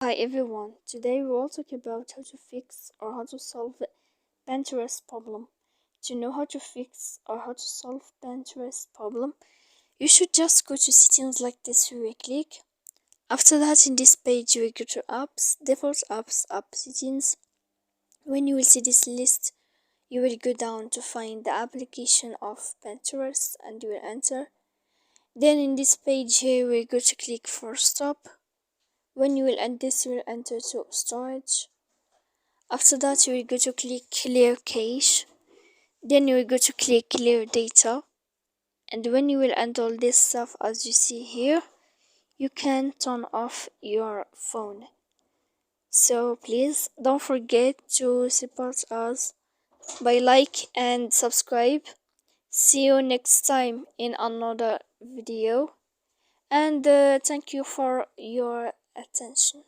Hi everyone, today we will talk about how to fix or how to solve Pinterest problem. To know how to fix or how to solve Pinterest problem, you should just go to settings like this, you will click. After that, in this page you will go to apps, default apps, app settings. When you will see this list, you will go down to find the application of Pinterest and you will enter. Then in this page here, we will go to click for stop. When you will end this, you will enter to storage. After that, you will go to click clear cache. Then you will go to click clear data. And when you will end all this stuff as you see here, you can turn off your phone. So please don't forget to support us by like and subscribe. See you next time in another video. And thank you for your attention.